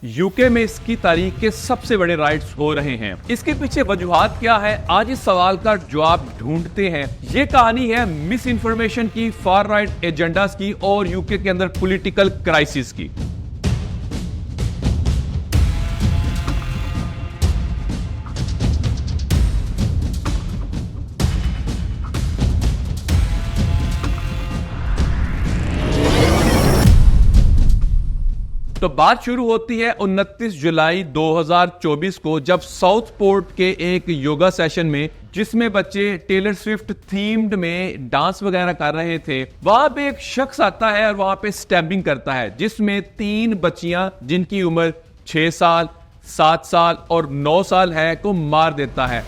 UK में इसकी तारीख के सबसे बड़े राइट्स हो रहे हैं। इसके पीछे वजूहात क्या है, आज इस सवाल का जवाब ढूंढते हैं। ये कहानी है मिस इन्फॉर्मेशन की, फार राइट एजेंडास की और यूके के अंदर पॉलिटिकल क्राइसिस की। तो बात शुरू होती है 29 जुलाई 2024 को, जब साउथपोर्ट के एक योगा सेशन में, जिसमें बच्चे टेलर स्विफ्ट थीम्ड में डांस वगैरह कर रहे थे, वहां पे एक शख्स आता है और वहां पे स्टैम्पिंग करता है, जिसमें 3 बच्चियां जिनकी उम्र 6 साल, 7 साल और 9 साल है को मार देता है।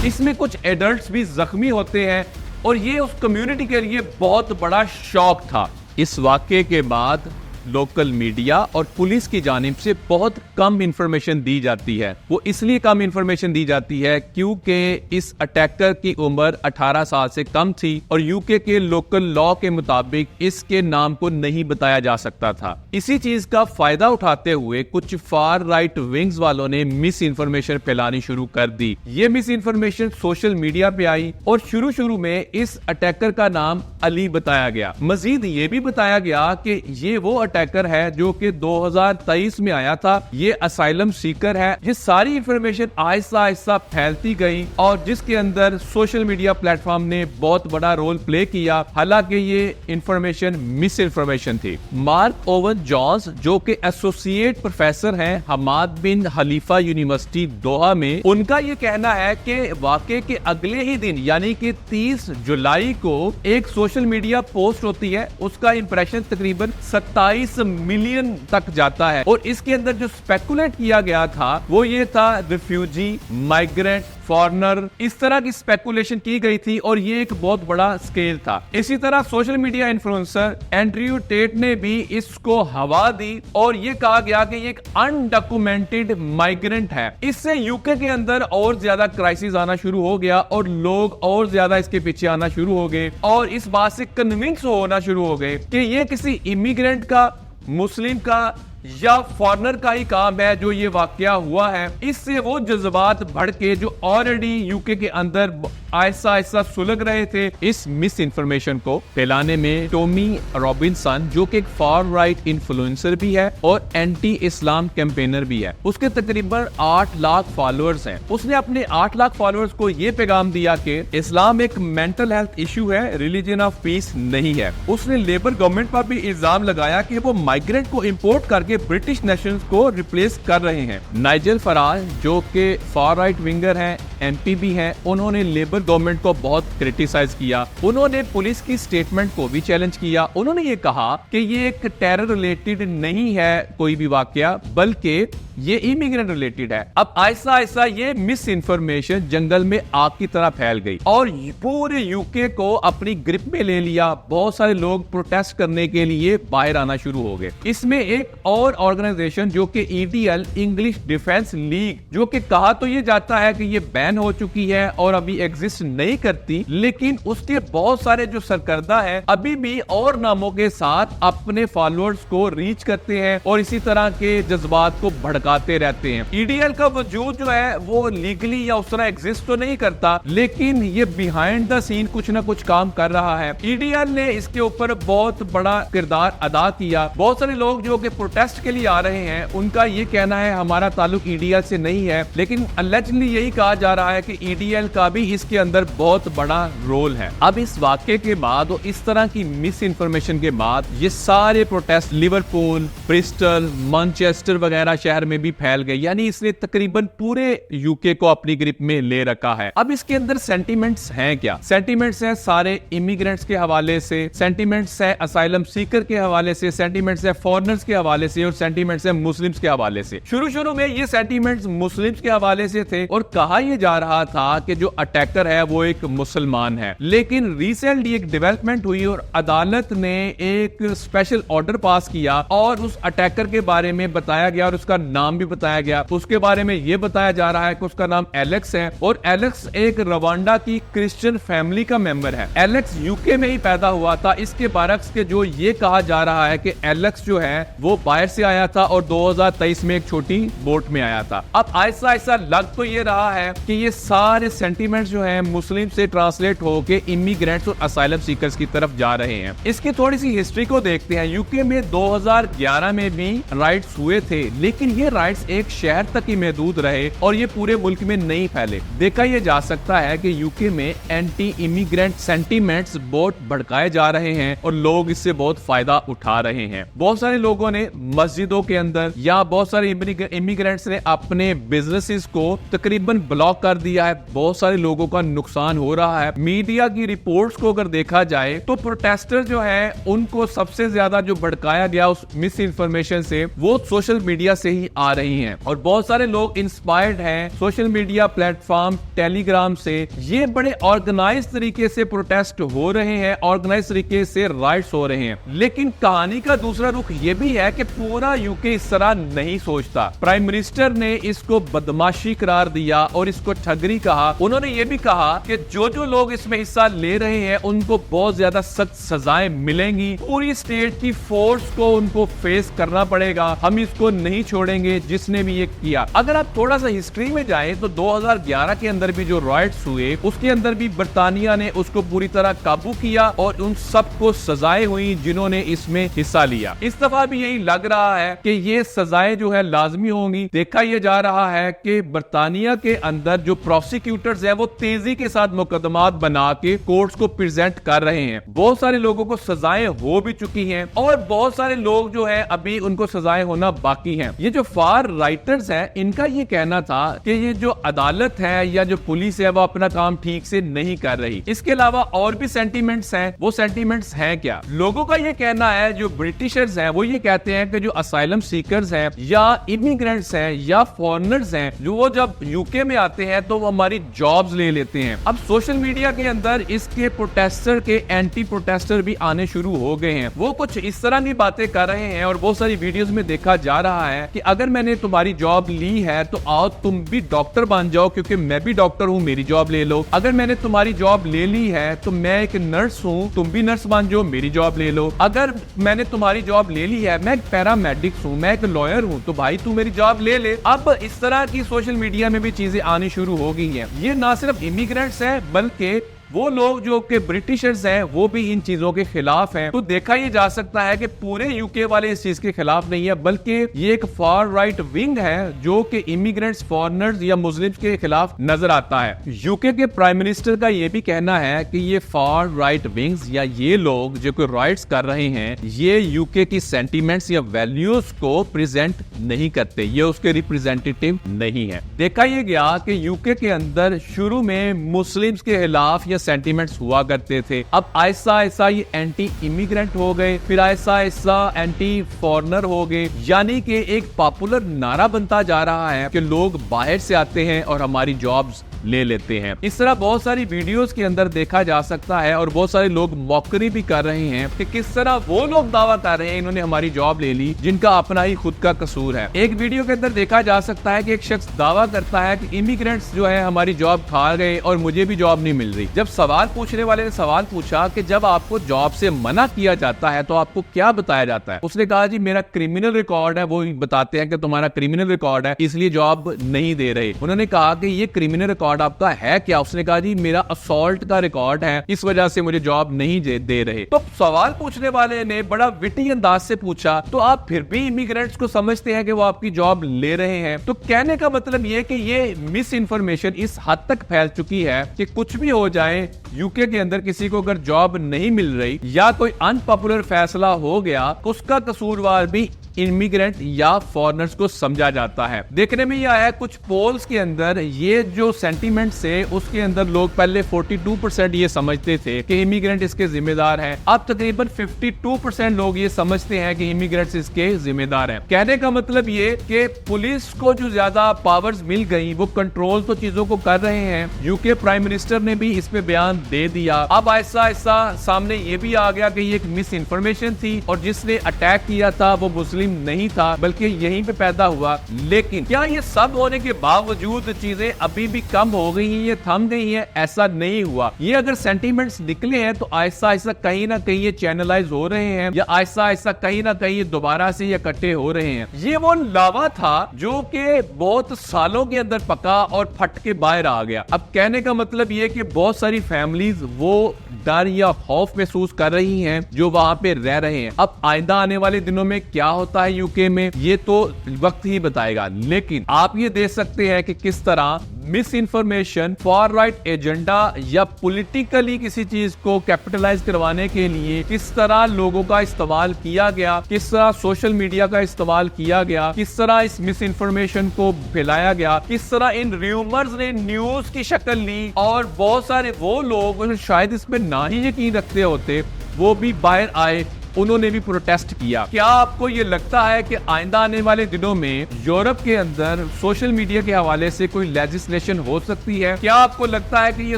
इसमें कुछ एडल्ट्स भी जख्मी होते हैं और ये उस कम्युनिटी के लिए बहुत बड़ा शॉक था। इस वाकये के बाद लोकल मीडिया और पुलिस की जानिब से बहुत कम इंफॉर्मेशन दी जाती है। वो इसलिए कम इंफॉर्मेशन दी जाती है क्योंकि इस अटैकर की उम्र 18 साल से कम थी और यूके के लोकल लॉ के मुताबिक इसके नाम को नहीं बताया जा सकता था। इसी चीज का फायदा उठाते हुए कुछ फार राइट विंग्स वालों ने मिस इन्फॉर्मेशन फैलानी शुरू कर दी। ये मिस इन्फॉर्मेशन सोशल मीडिया पे आई और शुरू में इस अटैकर का नाम अली बताया गया। मजीद ये भी बताया गया कि ये वो अटैकर है जो कि 2023 में आया था, ये असाइलम सीकर है। ये सारी इंफॉर्मेशन आहिस्ता आहिस्ता फैलती गई और जिसके अंदर सोशल मीडिया प्लेटफॉर्म ने बहुत बड़ा रोल प्ले किया, हालांकि ये इंफॉर्मेशन मिस इन्फॉर्मेशन थी। मार्क ओवन जॉन्स जो कि एसोसिएट प्रोफेसर हैं हमाद बिन खलीफा यूनिवर्सिटी दोहा में, उनका ये कहना है कि वाकये के अगले ही दिन यानी कि 30 जुलाई को एक सोशल मीडिया पोस्ट होती है, उसका इंप्रेशन तकरीबन 27 मिलियन तक जाता है और इसके अंदर जो स्पेकुलेट किया गया था वो ये था रिफ्यूजी, माइग्रेंट, फॉरेनर, इस तरह की स्पेकुलेशन की गई थी और ये एक बहुत बड़ा स्केल था। इसी तरह social media influencer Andrew Tate ने भी इसको हवा दी और ये कहा गया कि ये एक अनडॉक्यूमेंटेड माइग्रेंट है। इससे यूके के अंदर और ज्यादा क्राइसिस आना शुरू हो गया और लोग और ज्यादा इसके पीछे आना शुरू हो गए और इस बात से कन्विंस होना शुरू हो गए कि ये किसी इमिग्रेंट का, मुस्लिम का या फॉरेनर का ही काम है जो ये वाकया हुआ है। इससे वो जज्बात बढ़ के जो ऑलरेडी यूके के अंदर आहिस्ता आहिस्ता सुलग रहे थे, इस मिस इन्फॉर्मेशन को फैलाने में टॉमी रॉबिन्सन जो कि एक फार राइट इन्फ्लुएंसर भी है और एंटी इस्लाम कैंपेनर भी है, उसके तकरीबन 8 लाख फॉलोअर्स हैं। उसने अपने 8 लाख फॉलोअर्स को ये पैगाम दिया कि इस्लाम एक मेंटल हेल्थ इशू है, रिलीजन ऑफ पीस नहीं है। उसने लेबर गवर्नमेंट पर भी इल्जाम लगाया कि वो माइग्रेंट को इंपोर्ट करके ब्रिटिश नेशंस को रिप्लेस कर रहे हैं। नाइजल फराज जो कि फार राइट विंगर हैं, एमपी भी हैं, उन्होंने लेबर गवर्नमेंट को बहुत क्रिटिसाइज किया। उन्होंने पुलिस की स्टेटमेंट को भी चैलेंज किया। उन्होंने ये कहा कि ये एक टेरर रिलेटेड नहीं है कोई भी वाकया, बल्कि ये इमिग्रेंट रिलेटेड है। अब आहिस्ता आहिस्ता ये मिस इन्फॉर्मेशन जंगल में आग की तरह फैल गई और पूरे यूके को अपनी ग्रिप में ले लिया। बहुत सारे लोग प्रोटेस्ट करने के लिए बाहर आना शुरू हो गए। इसमें एक और ऑर्गेनाइजेशन जो कि ईडीएल, इंग्लिश डिफेंस लीग, जो कि कहा तो ये जाता है कि ये बैन हो चुकी है और अभी एग्जिस्ट नहीं करती, लेकिन उसके बहुत सारे जो सरकर्दा है अभी भी और नामों के साथ अपने फॉलोअर्स को रीच करते हैं और इसी तरह के जज्बात को भड़काते रहते हैं। ईडीएल का वजूद जो है वो लीगली या उस तरह एग्जिस्ट तो नहीं करता, लेकिन ये बिहाइंड द सीन कुछ ना कुछ काम कर रहा है। ईडीएल ने इसके ऊपर बहुत बड़ा किरदार अदा किया। बहुत सारे लोग जो कि प्रोटेस्ट के लिए आ रहे हैं, उनका ये कहना है हमारा ताल्लुक ईडीएल से नहीं है, लेकिन अलेजली यही कहा जा रहा है कि ईडीएल का भी इसके अंदर बहुत बड़ा रोल है। अब इस वाकये के बाद और इस तरह की मिस इन्फॉर्मेशन के बाद ये सारे प्रोटेस्ट लिवरपूल, ब्रिस्टल, मैनचेस्टर वगैरह शहर में भी फैल गए, यानी इसने तकरीबन पूरे यूके को अपनी ग्रिप में ले रखा है। अब इसके अंदर सेंटीमेंट्स हैं क्या? सेंटीमेंट्स हैं सारे इमिग्रेंट्स के हवाले से, सेंटीमेंट्स है असाइलम सीकर के हवाले से, सेंटीमेंट्स है फॉरेनर्स के हवाले से और सेंटीमेंट्स है मुस्लिम्स के हवाले से। शुरू में ये सेंटीमेंट्स मुस्लिम्स के हवाले से थे और कहा यह जा रहा था कि जो अटैकर है वो एक मुसलमान है, लेकिन रिसेंटली एक डेवलपमेंट हुई और अदालत ने एक स्पेशल ऑर्डर पास किया और उस अटैकर के बारे में बताया गया और उसका नाम नाम भी बताया गया। उसके बारे में ये बताया जा रहा है कि उसका नाम एलेक्स है और एलेक्स एक रवांडा की क्रिश्चियन फैमिली का मेंबर है। एलेक्स यूके में ही पैदा हुआ था। इसके बारक्स के जो ये कहा जा रहा है कि एलेक्स जो है वो बाहर से आया था और 2023 में एक छोटी बोट में आया था। अब ऐसा ऐसा लग तो ये रहा है कि ये सारे सेंटीमेंट्स जो हैं मुस्लिम से ट्रांसलेट होके इमिग्रेंट्स और असाइलम सीकर्स की तरफ जा रहे हैं। इसकी थोड़ी सी हिस्ट्री को देखते हैं। यूके में 2011 में भी राइट्स हुए थे, लेकिन ये राइट्स एक शहर तक ही महदूद रहे और ये पूरे मुल्क में नहीं फैले। देखा यह जा सकता है कि यूके में एंटी इमिग्रेंट सेंटीमेंट्स बहुत भड़काए जा रहे हैं और लोग इससे बहुत फायदा उठा रहे हैं। बहुत सारे लोगों ने मस्जिदों के अंदर या बहुत सारे इमिग्रेंट्स ने अपने बिजनेसेस को तकरीबन ब्लॉक कर दिया है। बहुत सारे लोगों का नुकसान हो रहा है। मीडिया की रिपोर्ट्स को अगर देखा जाए तो प्रोटेस्टर जो है उनको सबसे ज्यादा जो भड़काया गया उस मिस इन्फॉर्मेशन से वो सोशल मीडिया से ही आ रही हैं और बहुत सारे लोग इंस्पायर्ड हैं सोशल मीडिया प्लेटफॉर्म टेलीग्राम से। ये बड़े ऑर्गेनाइज तरीके से प्रोटेस्ट हो रहे हैं, ऑर्गेनाइज तरीके से राइट्स हो रहे हैं। लेकिन कहानी का दूसरा रुख ये भी है कि पूरा यूके इस तरह नहीं सोचता। प्राइम मिनिस्टर ने इसको बदमाशी करार दिया और इसको ठगरी कहा। उन्होंने ये भी कहा कि जो जो लोग इसमें हिस्सा ले रहे हैं उनको बहुत ज्यादा सख्त सजाएं मिलेंगी। पूरी स्टेट की फोर्स को उनको फेस करना पड़ेगा। हम इसको नहीं छोड़ेंगे जिसने भी ये किया। अगर आप थोड़ा सा हिस्ट्री में जाएं तो 2011 के अंदर भी जो राइट्स हुए उसके अंदर भी बर्तानिया ने उसको पूरी तरह काबू किया और उन सबको सजाएं हुई जिन्होंने इसमें हिस्सा लिया। इस दफा भी यही लग रहा है कि ये सजाएं जो है लाजमी होंगी। देखा यह जा रहा है कि बर्तानिया के अंदर जो प्रोसिक्यूटर्स हैं वो तेजी के साथ मुकदमात बना के कोर्ट्स को प्रेजेंट कर रहे हैं। बहुत सारे लोगों को सजाएं हो भी चुकी हैं और बहुत सारे लोग जो है अभी उनको सजाएं होना बाकी हैं। ये जो फार राइटर्स हैं इनका ये कहना था कि ये जो अदालत है या जो पुलिस है वो अपना काम ठीक से नहीं कर रही। इसके अलावा और भी सेंटीमेंट्स हैं। वो सेंटीमेंट्स हैं क्या? लोगों का ये कहना है, जो ब्रिटिशर्स हैं वो ये कहते हैं कि जो असाइलम सीकर्स हैं या इमिग्रेंट्स हैं या फॉरेनर्स हैं जो वो जब यूके में आते हैं तो वो हमारी जॉब्स ले लेते हैं। अब सोशल मीडिया के अंदर इसके प्रोटेस्टर के एंटी प्रोटेस्टर भी आने शुरू हो गए हैं। वो कुछ इस तरह की बातें कर रहे हैं और बहुत सारी वीडियोस में देखा जा रहा है कि अगर मैंने तुम्हारी जॉब ली है तो आओ तुम भी डॉक्टर बन जाओ क्योंकि मैं भी डॉक्टर हूँ, मेरी जॉब ले लो। अगर मैंने तुम्हारी जॉब ले ली है तो मैं एक नर्स हूँ, तुम भी नर्स बन जाओ, मेरी जॉब ले लो। अगर मैंने तुम्हारी जॉब ले ली है, मैं एक पैरामेडिक्स हूँ, मैं एक लॉयर हूँ, तो भाई तू मेरी जॉब ले ले। अब इस तरह की सोशल मीडिया में भी चीजें आनी शुरू हो गई हैं। ये ना सिर्फ इमिग्रेंट्स हैं बल्कि वो लोग जो कि ब्रिटिशर्स हैं वो भी इन चीजों के खिलाफ हैं। तो देखा ये जा सकता है कि पूरे यूके वाले इस चीज के खिलाफ नहीं है बल्कि ये एक फार राइट विंग है जो कि इमिग्रेंट्स, फॉरेनर्स या मुस्लिम्स के खिलाफ नजर आता है। यूके के प्राइम मिनिस्टर का ये भी कहना है कि ये फार राइट विंग्स या ये लोग जो कि राइट्स कर रहे हैं ये यूके की सेंटीमेंट्स या वैल्यूज को प्रेजेंट नहीं करते, ये उसके रिप्रेजेंटेटिव नहीं है। देखा ये गया कि यूके के अंदर शुरू में मुस्लिम्स के खिलाफ सेंटीमेंट्स हुआ करते थे। अब ऐसा ऐसा ये एंटी इमिग्रेंट हो गए, फिर ऐसा ऐसा एंटी फॉरेनर हो गए। यानी कि एक पॉपुलर नारा बनता जा रहा है कि लोग बाहर से आते हैं और हमारी जॉब्स ले लेते हैं। इस तरह बहुत सारी वीडियोस के अंदर देखा जा सकता है और बहुत सारे लोग मौकरी भी कर रहे हैं कि किस तरह वो लोग दावा कर रहे हैं इन्होंने हमारी जॉब ले ली जिनका अपना ही खुद का कसूर है। एक वीडियो के अंदर देखा जा सकता है कि एक शख्स दावा करता है कि इमिग्रेंट्स जो है हमारी जॉब खा गए और मुझे भी जॉब नहीं मिल रही। जब सवाल पूछने वाले ने सवाल पूछा कि जब आपको जॉब से मना किया जाता है तो आपको क्या बताया जाता है, उसने कहा जी मेरा क्रिमिनल रिकॉर्ड है, वो बताते हैं कि तुम्हारा क्रिमिनल रिकॉर्ड है इसलिए जॉब नहीं दे रहे। उन्होंने कहा कि ये क्रिमिनल रिकॉर्ड आपका है क्या? उसने कहा जी मेरा असॉल्ट का रिकॉर्ड है, इस वजह से मुझे जॉब नहीं दे रहे। तो सवाल पूछने वाले ने बड़ा विटी अंदाज से पूछा, तो आप फिर भी इमिग्रेंट्स को समझते हैं कि वो आपकी जॉब ले रहे हैं। तो कहने का मतलब ये कि ये मिस इन्फॉर्मेशन इस हद तक फैल चुकी है कि कुछ भी हो जाए यूके के अंदर किसी को अगर जॉब नहीं मिल रही या कोई अनपॉपुलर फैसला हो गया उसका कसूरवार भी इमिग्रेंट या फॉरेनर्स को समझा जाता है। देखने में यह आया कुछ पोल्स के अंदर ये जो सेंटीमेंट से उसके अंदर लोग पहले 42% ये समझते थे कि इमिग्रेंट इसके जिम्मेदार हैं। अब तकरीबन 52% लोग ये समझते हैं कि इमिग्रेंट्स इसके जिम्मेदार हैं। कहने का मतलब ये कि पुलिस को जो ज्यादा पावर्स मिल गई वो कंट्रोल तो चीजों को कर रहे हैं। यूके प्राइम मिनिस्टर ने भी इस पे बयान दे दिया। अब ऐसा ऐसा सामने ये भी आ गया कि ये एक मिस इन्फॉर्मेशन थी और जिसने अटैक किया था वो मुस्लिम मुस्लिम नहीं था, बल्कि यहीं पे पैदा हुआ। लेकिन क्या ये सब होने के बावजूद चीजें अभी भी कम हो गई हैं, ये थम गई हैं? ऐसा नहीं हुआ। ये अगर सेंटीमेंट्स निकले हैं तो आहिस्ता आहिस्ता कहीं ना कहीं ये चैनलाइज हो रहे हैं, या आहिस्ता आहिस्ता कहीं ना कहीं ये दोबारा से इकट्ठे हो रहे हैं। ये वो लावा था जो कि बहुत सालों के अंदर पका और फट के बाहर आ गया। अब कहने का मतलब ये कि बहुत सारी फैमिलीज वो डर या खौफ महसूस कर रही हैं जो वहां पे रह रहे हैं। अब आइंदा आने वाले दिनों में क्या होता है यूके में, ये तो वक्त ही बताएगा। लेकिन आप ये देख सकते हैं कि किस तरह miss information, for right agenda या पॉलिटिकली किसी चीज को कैपिटलाइज करवाने के लिए किस तरह लोगों का इस्तेमाल किया गया, किस तरह सोशल मीडिया का इस्तेमाल किया गया, किस तरह इस मिस इन्फॉर्मेशन को फैलाया गया, किस तरह इन र्यूमर्स ने न्यूज की शक्ल ली, और बहुत सारे वो लोग शायद इसमें ना ही यकीन रखते होते वो भी बाहर आए, उन्होंने भी प्रोटेस्ट किया। क्या आपको ये लगता है कि आइंदा आने वाले दिनों में यूरोप के अंदर सोशल मीडिया के हवाले से कोई लेजिस्लेशन हो सकती है? क्या आपको लगता है कि ये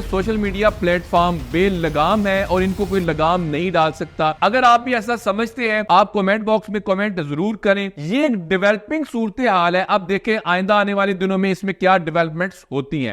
सोशल मीडिया प्लेटफॉर्म बेलगाम है और इनको कोई लगाम नहीं डाल सकता? अगर आप भी ऐसा समझते हैं, आप कमेंट बॉक्स में कमेंट जरूर करें। ये डेवलपिंग सूरत हाल है। अब देखें आइंदा आने वाले दिनों में इसमें क्या डेवलपमेंट्स होती हैं।